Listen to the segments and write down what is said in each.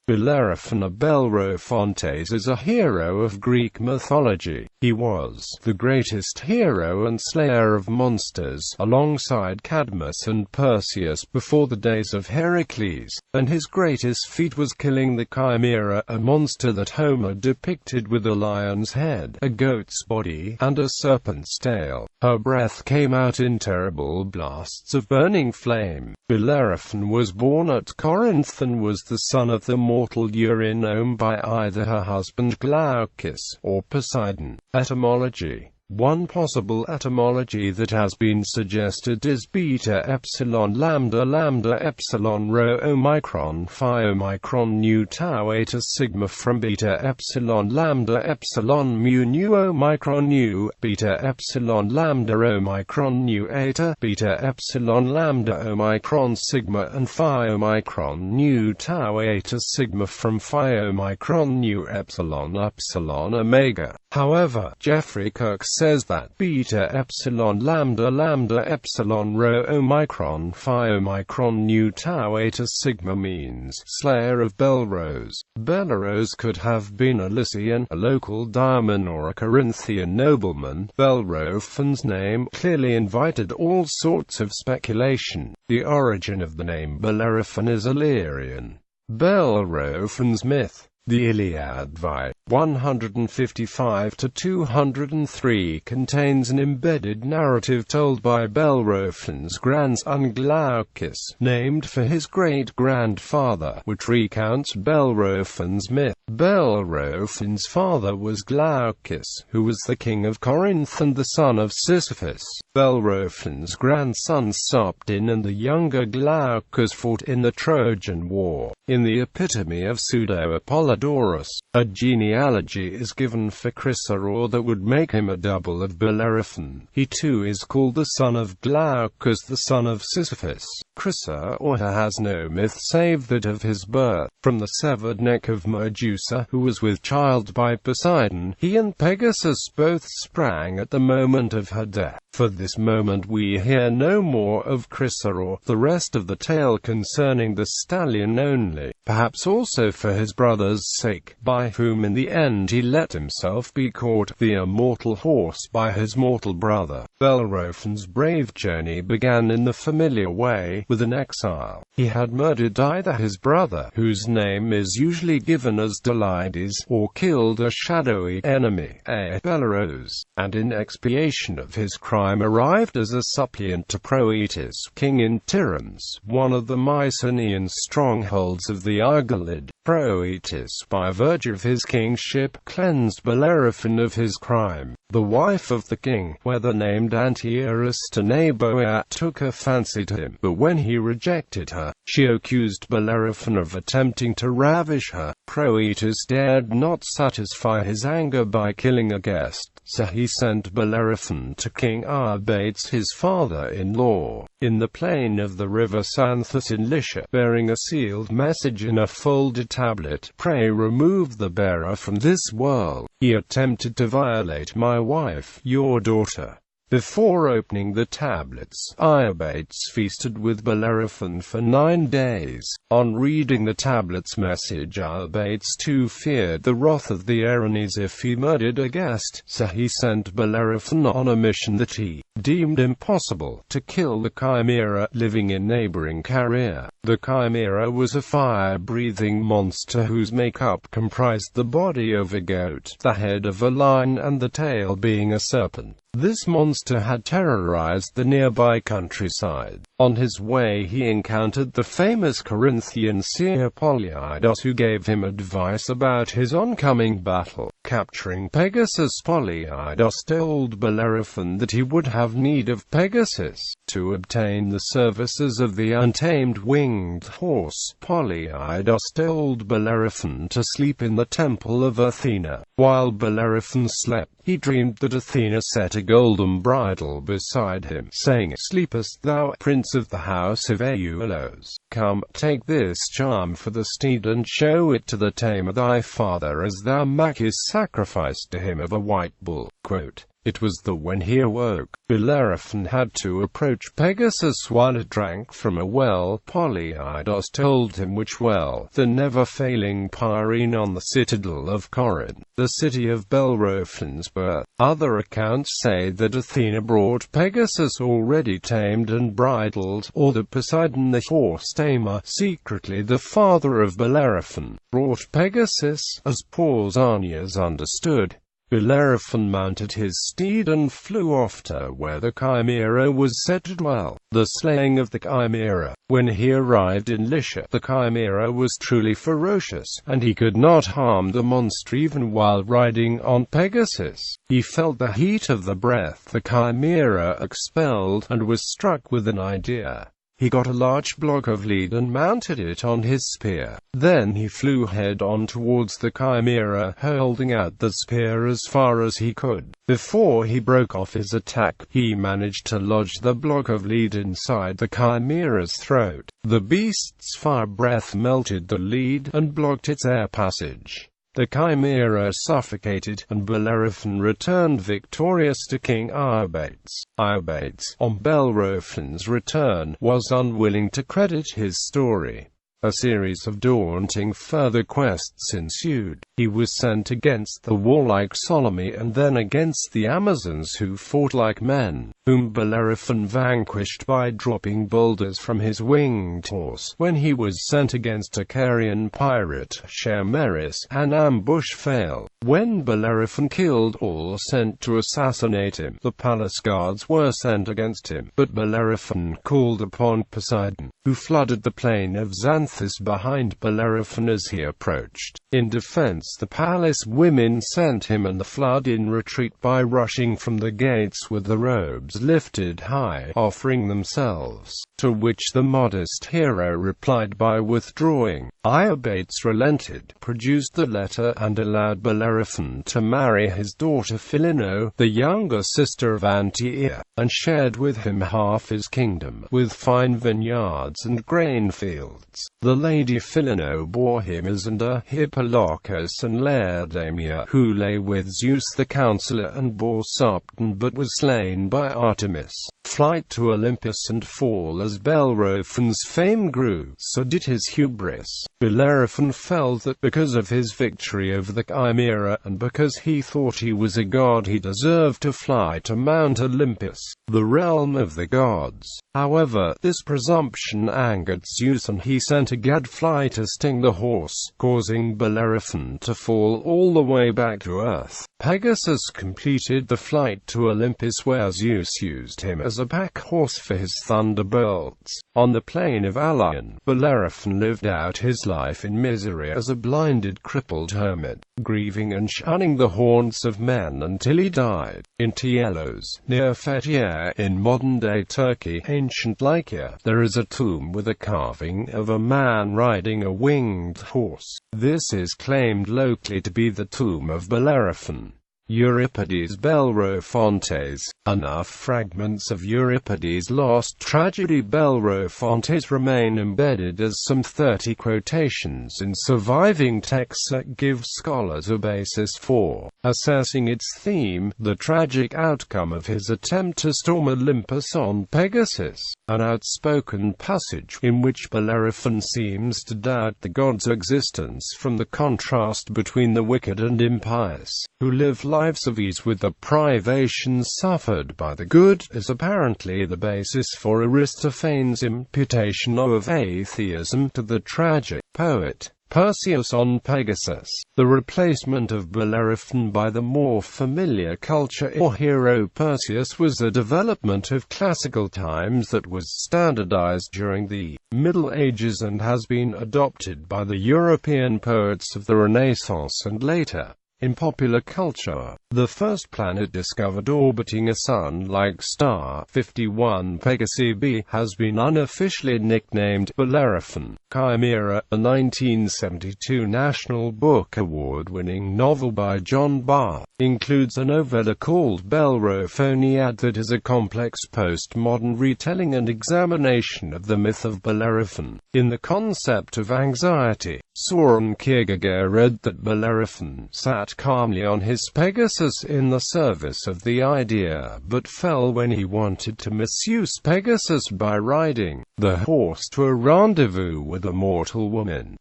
Bellerophon or Bellerophontes is a hero of Greek mythology. He was the greatest hero and slayer of monsters, alongside Cadmus and Perseus before the days of Heracles, and his greatest feat was killing the Chimera, a monster that Homer depicted with a lion's head, a goat's body, and a serpent's tail. Her breath came out in terrible blasts of burning flame. Bellerophon was born at Corinth and was the son of the mortal Eurynome by either her husband Glaucus or Poseidon. Etymology. One possible etymology that has been suggested is beta epsilon lambda lambda epsilon rho omicron phi omicron nu tau eta sigma, from beta epsilon lambda epsilon mu nu omicron nu, beta epsilon lambda omicron nu eta, beta epsilon lambda omicron sigma, and phi omicron nu tau eta sigma, from phi omicron nu epsilon epsilon omega. However, Jeffrey Kirk says that beta epsilon lambda lambda epsilon rho omicron phi omicron nu tau eta sigma means slayer of Bellerose. Bellerose could have been a Lycian, a local daemon, or a Corinthian nobleman. Bellerophon's name clearly invited all sorts of speculation. The origin of the name Bellerophon is Illyrian. Bellerophon's myth. The Iliad vi. 155-203 contains an embedded narrative told by Bellerophon's grandson Glaucus, named for his great-grandfather, which recounts Bellerophon's myth. Bellerophon's father was Glaucus, who was the king of Corinth and the son of Sisyphus. Bellerophon's grandson Serpent and the younger Glaucus fought in the Trojan War. In the epitome of Pseudo-Apollodorus, a genealogy is given for Chrysaor that would make him a double of Bellerophon. He too is called the son of Glaucus, the son of Sisyphus. Chrysaor has no myth save that of his birth. From the severed neck of Medusa, who was with child by Poseidon, he and Pegasus both sprang at the moment of her death. For this moment we hear no more of Chrysaor, the rest of the tale concerning the stallion only, perhaps also for his brother's sake, by whom in the end he let himself be caught, the immortal horse, by his mortal brother. Bellerophon's brave journey began in the familiar way, with an exile. He had murdered either his brother, whose name is usually given as Delides, or killed a shadowy enemy, Bellerose, and in expiation of his crime arrived as a suppliant to Proetus, king in Tiryns, one of the Mycenaean strongholds of the Argolid. Proetus, by virtue of his kingship, cleansed Bellerophon of his crime. The wife of the king, whether named Antiaristoneboa, took a fancy to him, but when he rejected her, she accused Bellerophon of attempting to ravish her. Proetus dared not satisfy his anger by killing a guest, so he sent Bellerophon to King Arbates, his father-in-law, in the plain of the river Xanthus in Lycia, bearing a sealed message in a folded tablet. Pray remove the bearer from this world. He attempted to violate my wife, your daughter. Before opening the tablets, Arbates feasted with Bellerophon for 9 days. On reading the tablet's message, Arbates too feared the wrath of the Erinyes if he murdered a guest, so he sent Bellerophon on a mission that he deemed impossible, to kill the Chimera, living in neighboring Caria. The Chimera was a fire-breathing monster whose makeup comprised the body of a goat, the head of a lion, and the tail being a serpent. This monster had terrorized the nearby countryside. On his way he encountered the famous Corinthian seer Polyidus, who gave him advice about his oncoming battle. Capturing Pegasus, Polyidus told Bellerophon that he would have need of Pegasus to obtain the services of the untamed winged horse. Polyidus told Bellerophon to sleep in the temple of Athena. While Bellerophon slept, he dreamed that Athena set a golden bridle beside him, saying, "Sleepest thou, prince of the house of Aeolus? Come, take this charm for the steed and show it to the tamer thy father, as thou makest sacrifice to him of a white bull." Quote, It was when he awoke, Bellerophon had to approach Pegasus while it drank from a well. Polyidus told him which well, the never-failing Pyrene on the citadel of Corinth, the city of Bellerophon's birth. Other accounts say that Athena brought Pegasus already tamed and bridled, or that Poseidon the horse-tamer, secretly the father of Bellerophon, brought Pegasus, as Pausanias understood. Bellerophon mounted his steed and flew off to where the Chimera was said to dwell. The slaying of the Chimera. When he arrived in Lycia, the Chimera was truly ferocious, and he could not harm the monster even while riding on Pegasus. He felt the heat of the breath the Chimera expelled, and was struck with an idea. He got a large block of lead and mounted it on his spear. Then he flew head-on towards the Chimera, holding out the spear as far as he could. Before he broke off his attack, he managed to lodge the block of lead inside the Chimera's throat. The beast's fire breath melted the lead and blocked its air passage. The Chimera suffocated, and Bellerophon returned victorious to King Eurybates. Eurybates, on Bellerophon's return, was unwilling to credit his story. A series of daunting further quests ensued. He was sent against the warlike Ptolemy and then against the Amazons, who fought like men, whom Bellerophon vanquished by dropping boulders from his winged horse. When he was sent against a Carian pirate, Chimera, an ambush failed. When Bellerophon killed all sent to assassinate him, the palace guards were sent against him, but Bellerophon called upon Poseidon, who flooded the plain of Xanthus behind Bellerophon as he approached. In defense, the palace women sent him and the flood in retreat by rushing from the gates with the robes lifted high, offering themselves, to which the modest hero replied by withdrawing. Eurybates relented, produced the letter, and allowed Bellerophon to marry his daughter Philinno, the younger sister of Antaea, and shared with him half his kingdom, with fine vineyards and grain fields. The lady Philinno bore him Isander, Hippolochus, and Laodamia, who lay with Zeus the counselor and bore Serpent but was slain by Artemis. Flight to Olympus and fall. As Bellerophon's fame grew, so did his hubris. Bellerophon felt that because of his victory over the Chimera, and because he thought he was a god, he deserved to fly to Mount Olympus, the realm of the gods. However, this presumption angered Zeus, and he sent a gadfly to sting the horse, causing Bellerophon to fall all the way back to earth. Pegasus completed the flight to Olympus, where Zeus used him as a pack horse for his thunderbolts. On the plain of Ilion, Bellerophon lived out his life in misery as a blinded, crippled hermit, grieving and shunning the haunts of men until he died. In Telos, near Fethiye, in modern-day Turkey, ancient Lycia, there is a tomb with a carving of a man riding a winged horse. This is claimed locally to be the tomb of Bellerophon. Euripides' Bellerophontes. Enough fragments of Euripides' lost tragedy Bellerophontes remain embedded as some 30 quotations in surviving texts that give scholars a basis for assessing its theme, the tragic outcome of his attempt to storm Olympus on Pegasus. An outspoken passage in which Bellerophon seems to doubt the god's existence from the contrast between the wicked and impious, who live lives of ease with the privations suffered by the good, is apparently the basis for Aristophanes' imputation of atheism to the tragic poet Perseus on Pegasus. The replacement of Bellerophon by the more familiar culture or hero Perseus was a development of classical times that was standardized during the Middle Ages and has been adopted by the European poets of the Renaissance and later. In popular culture, the first planet discovered orbiting a Sun-like star, 51 Pegasi b, has been unofficially nicknamed Bellerophon. Chimera, a 1972 National Book Award-winning novel by John Barr, includes a novella called Bellerophoniad that is a complex postmodern retelling and examination of the myth of Bellerophon. In The Concept of Anxiety, Soren Kierkegaard read that Bellerophon sat sat calmly on his Pegasus in the service of the idea, but fell when he wanted to misuse Pegasus by riding the horse to a rendezvous with a mortal woman.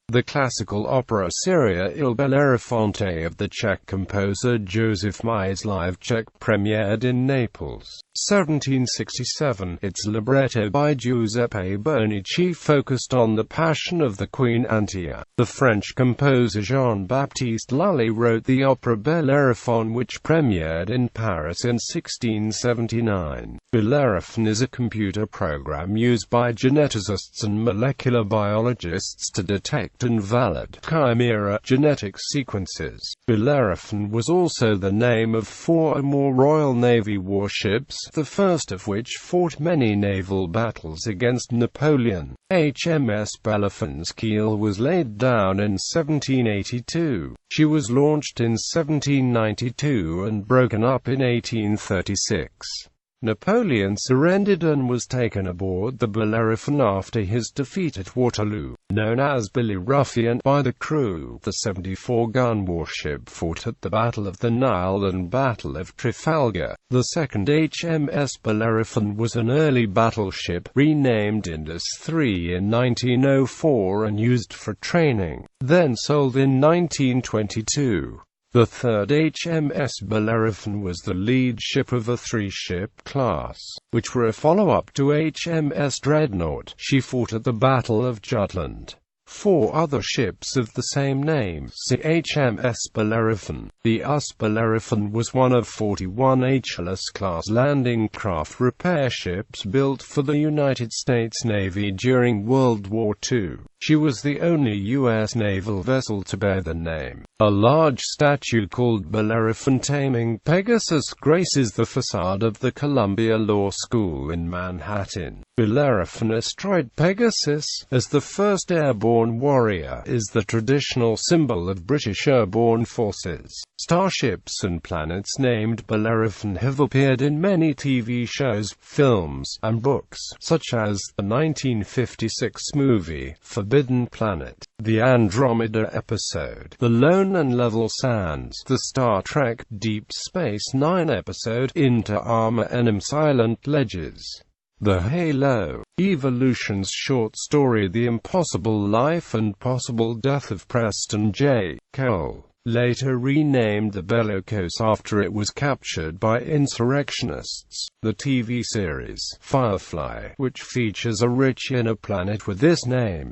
The classical opera seria Il Bellerophonte of the Czech composer Joseph Myslivčák premiered in Naples, 1767. Its libretto by Giuseppe Bonici focused on the passion of the Queen Antia. The French composer Jean-Baptiste Lully wrote the opera Bellerophon, which premiered in Paris in 1679. Bellerophon is a computer program used by geneticists and molecular biologists to detect and valid Chimera genetic sequences. Bellerophon was also the name of 4 or more Royal Navy warships, the first of which fought many naval battles against Napoleon. HMS Bellerophon's keel was laid down in 1782. She was launched in 1792 and broken up in 1836. Napoleon surrendered and was taken aboard the Bellerophon after his defeat at Waterloo. Known as Bellerophon by the crew, the 74-gun warship fought at the Battle of the Nile and Battle of Trafalgar. The second HMS Bellerophon was an early battleship, renamed Indus III in 1904 and used for training, then sold in 1922. The third HMS Bellerophon was the lead ship of a 3-ship class, which were a follow-up to HMS Dreadnought. She fought at the Battle of Jutland. 4 other ships of the same name, see HMS Bellerophon. The US Bellerophon was one of 41 HLS-class landing craft repair ships built for the United States Navy during World War II. She was the only U.S. naval vessel to bear the name. A large statue called Bellerophon taming Pegasus graces the facade of the Columbia Law School in Manhattan. Bellerophon astride Pegasus, as the first airborne warrior, is the traditional symbol of British airborne forces. Starships and planets named Bellerophon have appeared in many TV shows, films, and books, such as the 1956 movie Forbidden Planet, the Andromeda episode The Lone and Level Sands, the Star Trek Deep Space Nine episode Inter Arma Enim Silent Ledges, the Halo Evolution's short story The Impossible Life and Possible Death of Preston J. Cole, later renamed the Bellerophon after it was captured by insurrectionists. The TV series Firefly, which features a rich inner planet with this name,